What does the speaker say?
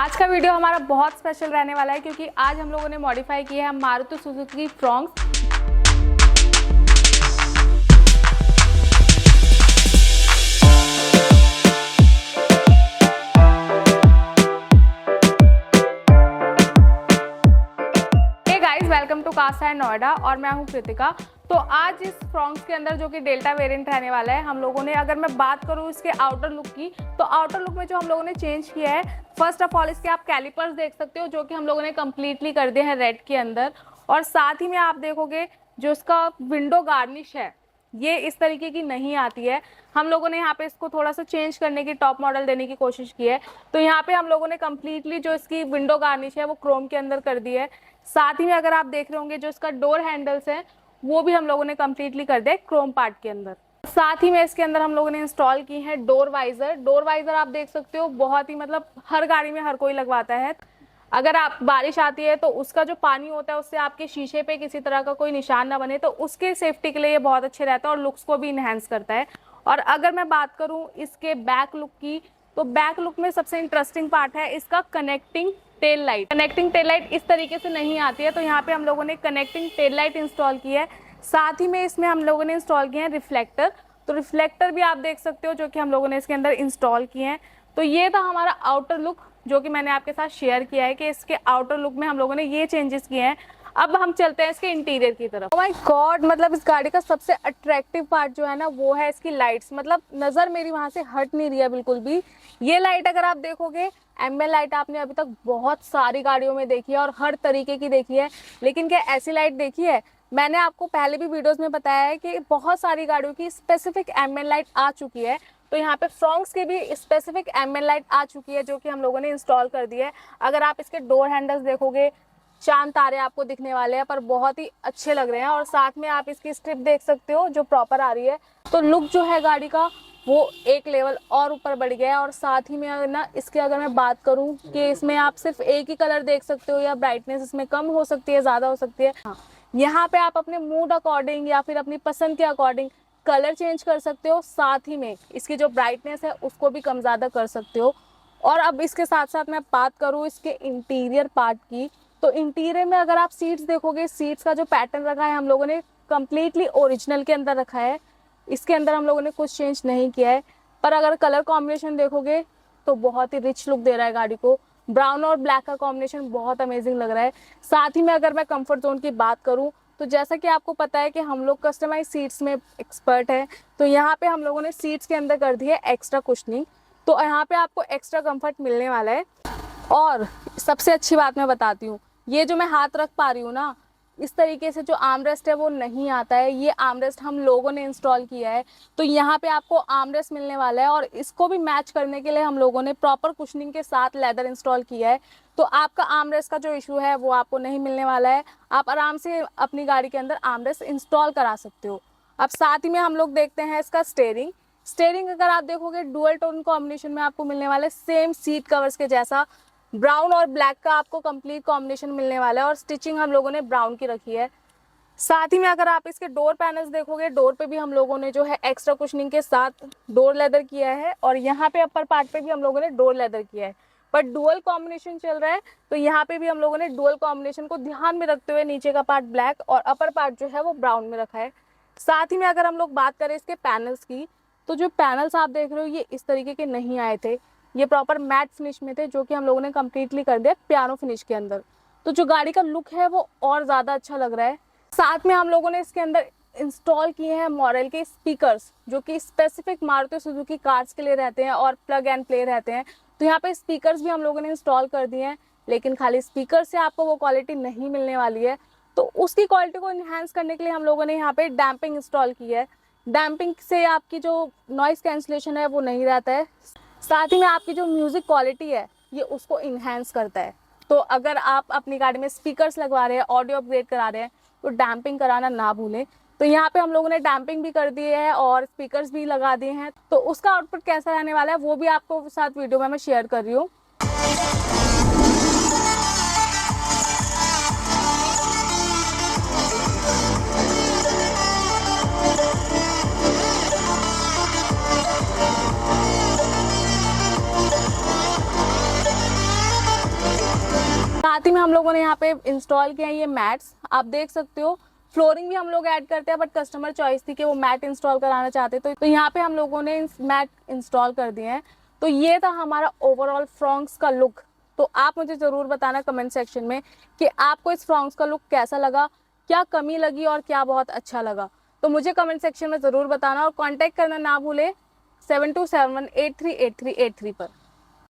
आज का वीडियो हमारा बहुत स्पेशल रहने वाला है क्योंकि आज हम लोगों ने मॉडिफाई किया है Maruti Suzuki Fronx. Welcome to cast and Noida और मैं हूं कृतिका। तो आज इस फ्रॉन्क्स के अंदर जो कि डेल्टा वेरिएंट रहने वाला है, हम लोगों ने, अगर मैं बात करूं इसके आउटर लुक की, तो आउटर लुक में जो हम लोगों ने चेंज किया है, फर्स्ट ऑफ ऑल इसके आप कैलिपर्स देख सकते हो जो कि हम लोगों ने कंप्लीटली कर दिए हैं रेड के अंदर। और साथ ही में आप देखोगे जो इसका विंडो गार्निश है ये इस तरीके की नहीं आती है। हम लोगों ने यहाँ पे इसको थोड़ा सा चेंज करने की, टॉप मॉडल देने की कोशिश की है। तो यहाँ पे हम लोगों ने कम्प्लीटली जो इसकी विंडो गार्निश है वो क्रोम के अंदर कर दी है। साथ ही में अगर आप देख रहे होंगे जो इसका डोर हैंडल्स है वो भी हम लोगों ने कम्प्लीटली कर दिया क्रोम पार्ट के अंदर। साथ ही में इसके अंदर हम लोगों ने इंस्टॉल की है डोर वाइजर। डोर वाइजर आप देख सकते हो बहुत ही, मतलब हर गाड़ी में हर कोई लगवाता है। अगर आप बारिश आती है तो उसका जो पानी होता है उससे आपके शीशे पे किसी तरह का कोई निशान ना बने, तो उसके सेफ्टी के लिए ये बहुत अच्छे रहता है और लुक्स को भी इनहेंस करता है। और अगर मैं बात करूं इसके बैक लुक की, तो बैक लुक में सबसे इंटरेस्टिंग पार्ट है इसका connecting tail light. Connecting tail light इस तरीके से नहीं आती है, तो यहाँ पे हम लोगों ने कनेक्टिंग टेल लाइट इंस्टॉल की है। साथ ही में इसमें हम लोगों ने इंस्टॉल किए हैं रिफ्लेक्टर। तो रिफ्लेक्टर भी आप देख सकते हो जो कि हम लोगों ने इसके अंदर इंस्टॉल किए हैं। तो ये था हमारा आउटर लुक जो कि मैंने आपके साथ शेयर किया है कि इसके आउटर लुक में हम लोगों ने ये चेंजेस किए हैं। अब हम चलते हैं इसके इंटीरियर की तरफ। ओह माय गॉड, मतलब इस गाड़ी का सबसे अट्रैक्टिव पार्ट जो है ना वो है इसकी लाइट्स। मतलब नज़र मेरी वहाँ से हट नहीं रही है बिल्कुल भी। ये लाइट अगर आप देखोगे, एम्बिएंट लाइट आपने अभी तक बहुत सारी गाड़ियों में देखी है और हर तरीके की देखी है, लेकिन क्या ऐसी लाइट देखी है? मैंने आपको पहले भी वीडियोस में बताया है कि बहुत सारी गाड़ियों की स्पेसिफिक एम्बिएंट लाइट आ चुकी है। तो यहाँ पे फ्रॉन्क्स की भी स्पेसिफिक एम्बिएंट लाइट आ चुकी है जो कि हम लोगों ने इंस्टॉल कर दी है। अगर आप इसके डोर हैंडल्स देखोगे, चांद तारे आपको दिखने वाले हैं, पर बहुत ही अच्छे लग रहे हैं। और साथ में आप इसकी स्ट्रिप देख सकते हो जो प्रॉपर आ रही है। तो लुक जो है गाड़ी का वो एक लेवल और ऊपर बढ़ गया है। और साथ ही में ना इसके अगर मैं बात करूं कि इसमें आप सिर्फ एक ही कलर देख सकते हो या ब्राइटनेस इसमें कम हो सकती है, ज़्यादा हो सकती है। हाँ, यहाँ पे आप अपने मूड अकॉर्डिंग या फिर अपनी पसंद के अकॉर्डिंग कलर चेंज कर सकते हो। साथ ही में इसकी जो ब्राइटनेस है उसको भी कम ज़्यादा कर सकते हो। और अब इसके साथ साथ मैं बात करूँ इसके इंटीरियर पार्ट की, तो इंटीरियर में अगर आप सीट्स देखोगे, सीट्स का जो पैटर्न रखा है हम लोगों ने कम्प्लीटली ओरिजिनल के अंदर रखा है। इसके अंदर हम लोगों ने कुछ चेंज नहीं किया है। पर अगर कलर कॉम्बिनेशन देखोगे तो बहुत ही रिच लुक दे रहा है गाड़ी को। ब्राउन और ब्लैक का कॉम्बिनेशन बहुत अमेजिंग लग रहा है। साथ ही में अगर मैं कंफर्ट जोन की बात करूं, तो जैसा कि आपको पता है कि हम लोग कस्टमाइज सीट्स में एक्सपर्ट हैं, तो यहाँ पे हम लोगों ने सीट्स के अंदर कर दी है एक्स्ट्रा कुशनिंग। तो यहाँ पे आपको एक्स्ट्रा कंफर्ट मिलने वाला है। और सबसे अच्छी बात मैं बताती हूँ, ये जो मैं हाथ रख पा रही हूँ ना, इस तरीके से जो आर्मरेस्ट है वो नहीं आता है। ये आर्मरेस्ट हम लोगों ने इंस्टॉल किया है। तो यहाँ पे आपको आर्मरेस्ट मिलने वाला है और इसको भी मैच करने के लिए हम लोगों ने प्रॉपर कुशनिंग के साथ लेदर इंस्टॉल किया है। तो आपका आर्मरेस्ट का जो इशू है वो आपको नहीं मिलने वाला है। आप आराम से अपनी गाड़ी के अंदर आर्मरेस्ट इंस्टॉल करा सकते हो। अब साथ ही में हम लोग देखते हैं इसका स्टेयरिंग। स्टेयरिंग अगर आप देखोगे डुअल टोन कॉम्बिनेशन में आपको मिलने वाला है, सेम सीट कवर्स के जैसा। ब्राउन और ब्लैक का आपको कंप्लीट कॉम्बिनेशन मिलने वाला है और स्टिचिंग हम लोगों ने ब्राउन की रखी है। साथ ही में अगर आप इसके डोर पैनल्स देखोगे, डोर पे भी हम लोगों ने जो है एक्स्ट्रा कुशनिंग के साथ डोर लेदर किया है। और यहाँ पे अपर पार्ट पे भी हम लोगों ने डोर लेदर किया है। पर डुअल कॉम्बिनेशन चल रहा है, तो यहाँ पे भी हम लोगों ने डुअल कॉम्बिनेशन को ध्यान में रखते हुए नीचे का पार्ट ब्लैक और अपर पार्ट जो है वो ब्राउन में रखा है। साथ ही में अगर हम लोग बात करें इसके पैनल्स की, तो जो पैनल्स आप देख रहे हो ये इस तरीके के नहीं आए थे, ये प्रॉपर मैट फिनिश में थे जो कि हम लोगों ने कम्प्लीटली कर दिया पियानो फिनिश के अंदर। तो जो गाड़ी का लुक है वो और ज़्यादा अच्छा लग रहा है। साथ में हम लोगों ने इसके अंदर इंस्टॉल किए हैं मॉडल के स्पीकर्स जो कि स्पेसिफिक मारुति सुजुकी कार्स के लिए रहते हैं और प्लग एंड प्ले रहते हैं। तो यहाँ पे स्पीकर्स भी हम लोगों ने इंस्टॉल कर दिए हैं, लेकिन खाली स्पीकर से आपको वो क्वालिटी नहीं मिलने वाली है। तो उसकी क्वालिटी को इन्हांस करने के लिए हम लोगों ने यहाँ पे डैम्पिंग इंस्टॉल की है। डैम्पिंग से आपकी जो नॉइस कैंसिलेशन है वो नहीं रहता है। साथ ही में आपकी जो म्यूज़िक क्वालिटी है ये उसको इन्हेंस करता है। तो अगर आप अपनी गाड़ी में स्पीकर्स लगवा रहे हैं, ऑडियो अपग्रेड करा रहे हैं, तो डैम्पिंग कराना ना भूलें। तो यहाँ पे हम लोगों ने डैम्पिंग भी कर दिए है और स्पीकर्स भी लगा दिए हैं। तो उसका आउटपुट कैसा रहने वाला है वो भी आपको साथ वीडियो में मैं शेयर कर रही हूँ। साथ ही में हम लोगों ने यहाँ पे इंस्टॉल किया है ये मैट्स, आप देख सकते हो। फ्लोरिंग भी हम लोग ऐड करते हैं, बट कस्टमर चॉइस थी कि वो मैट इंस्टॉल कराना चाहते, तो यहाँ पे हम लोगों ने मैट इंस्टॉल कर दिए हैं। तो ये था हमारा ओवरऑल फ्रॉक्स का लुक। तो आप मुझे ज़रूर बताना कमेंट सेक्शन में कि आपको इस फ्रॉक्स का लुक कैसा लगा, क्या कमी लगी और क्या बहुत अच्छा लगा। तो मुझे कमेंट सेक्शन में ज़रूर बताना और कॉन्टैक्ट करना ना भूले 7271838383 पर।